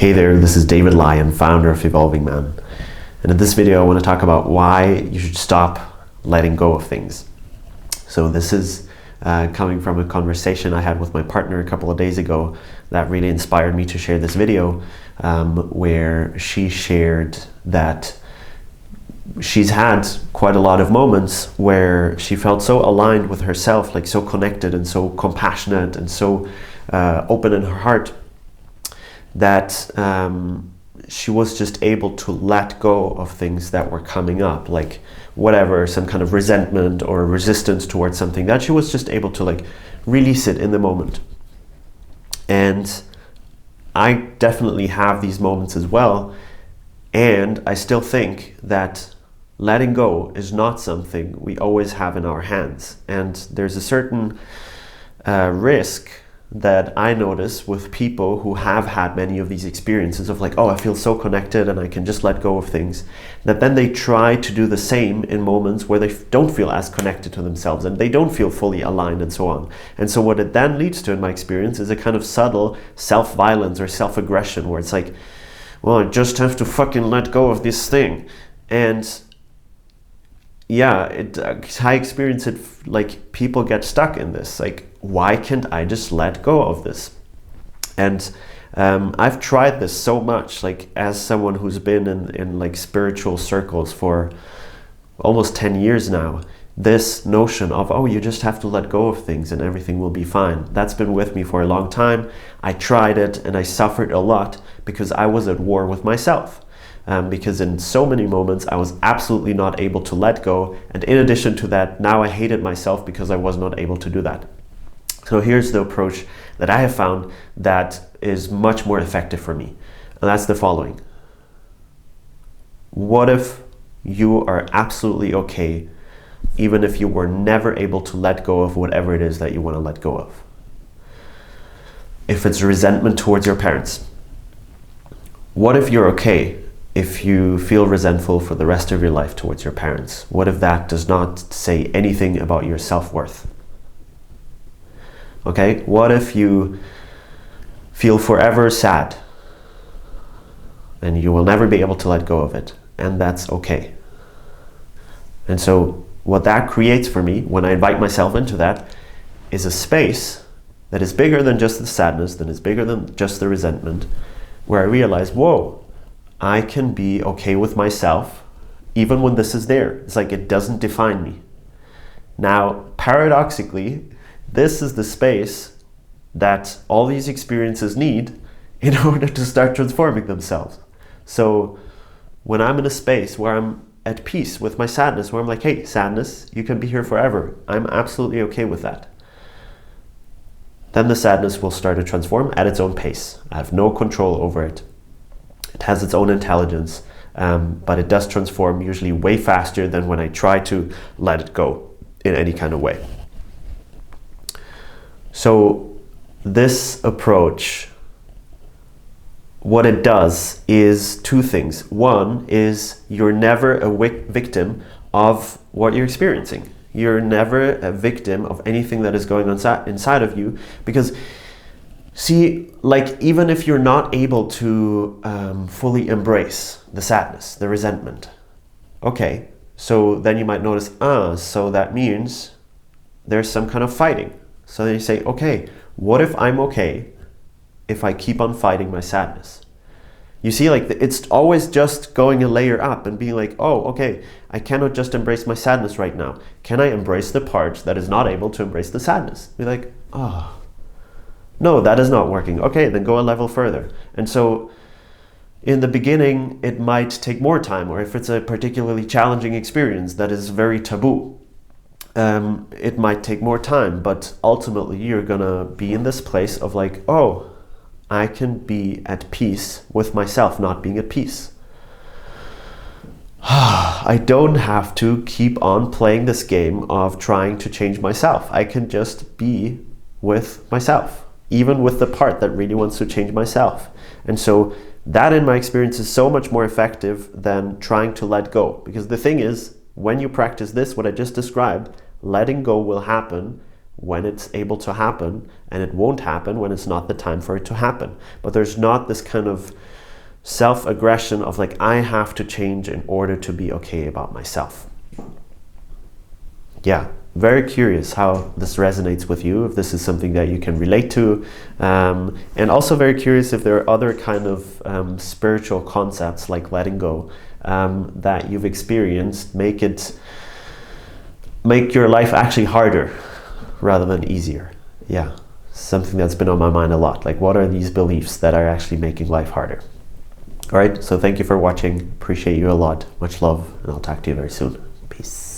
Hey there, this is David Lyon, founder of Evolving Man. And in this video I want to talk about why you should stop letting go of things. So this is coming from a conversation I had with my partner a couple of days ago that really inspired me to share this video, where she shared that she's had quite a lot of moments where she felt so aligned with herself, like so connected and so compassionate and so open in her heart, that she was just able to let go of things that were coming up, like whatever, some kind of resentment or resistance towards something, that she was just able to like release it in the moment. And I definitely have these moments as well, and I still think that letting go is not something we always have in our hands. And there's a certain risk that I notice with people who have had many of these experiences of like, oh, I feel so connected and I can just let go of things, that then they try to do the same in moments where they don't feel as connected to themselves and they don't feel fully aligned and so on. And so what it then leads to, in my experience, is a kind of subtle self-violence or self-aggression where it's like, well, I just have to fucking let go of this thing. And yeah, I experience it like people get stuck in this, like, why can't I just let go of this? And I've tried this so much, like as someone who's been in like spiritual circles for almost 10 years now, this notion of, oh, you just have to let go of things and everything will be fine. That's been with me for a long time. I tried it and I suffered a lot because I was at war with myself. Because in so many moments I was absolutely not able to let go. And in addition to that, now I hated myself because I was not able to do that. So here's the approach that I have found that is much more effective for me. And that's the following. What if you are absolutely okay, even if you were never able to let go of whatever it is that you want to let go of? If it's resentment towards your parents, what if you're okay if you feel resentful for the rest of your life towards your parents? What if that does not say anything about your self-worth? Okay, what if you feel forever sad and you will never be able to let go of it, and that's okay? And so what that creates for me when I invite myself into that is a space that is bigger than just the sadness, that is bigger than just the resentment, where I realize, whoa, I can be okay with myself even when this is there. It's like it doesn't define me. Now, paradoxically, this is the space that all these experiences need in order to start transforming themselves. So when I'm in a space where I'm at peace with my sadness, where I'm like, hey, sadness, you can be here forever, I'm absolutely okay with that, then the sadness will start to transform at its own pace. I have no control over it. It has its own intelligence, but it does transform usually way faster than when I try to let it go in any kind of way. So this approach, what it does is two things. One is you're never a victim of what you're experiencing. You're never a victim of anything that is going on inside of you, because see, like even if you're not able to fully embrace the sadness, the resentment, okay, so then you might notice, so that means there's some kind of fighting. So then you say, okay, what if I'm okay if I keep on fighting my sadness? You see, like it's always just going a layer up and being like, oh, okay, I cannot just embrace my sadness right now. Can I embrace the part that is not able to embrace the sadness? Be like, oh, no, that is not working. Okay, then go a level further. And so in the beginning, it might take more time, or if it's a particularly challenging experience that is very taboo, it might take more time, but ultimately you're gonna be in this place of like, oh, I can be at peace with myself not being at peace. I don't have to keep on playing this game of trying to change myself. I can just be with myself, even with the part that really wants to change myself. And so that, in my experience, is so much more effective than trying to let go. Because the thing is, when you practice this, what I just described, letting go will happen when it's able to happen, and it won't happen when it's not the time for it to happen. But there's not this kind of self-aggression of like, I have to change in order to be okay about myself. Yeah, very curious how this resonates with you, if this is something that you can relate to, and also very curious if there are other kind of spiritual concepts like letting go that you've experienced make your life actually harder rather than easier. Yeah, something that's been on my mind a lot. Like, what are these beliefs that are actually making life harder? All right, so thank you for watching. Appreciate you a lot. Much love, and I'll talk to you very soon. Peace.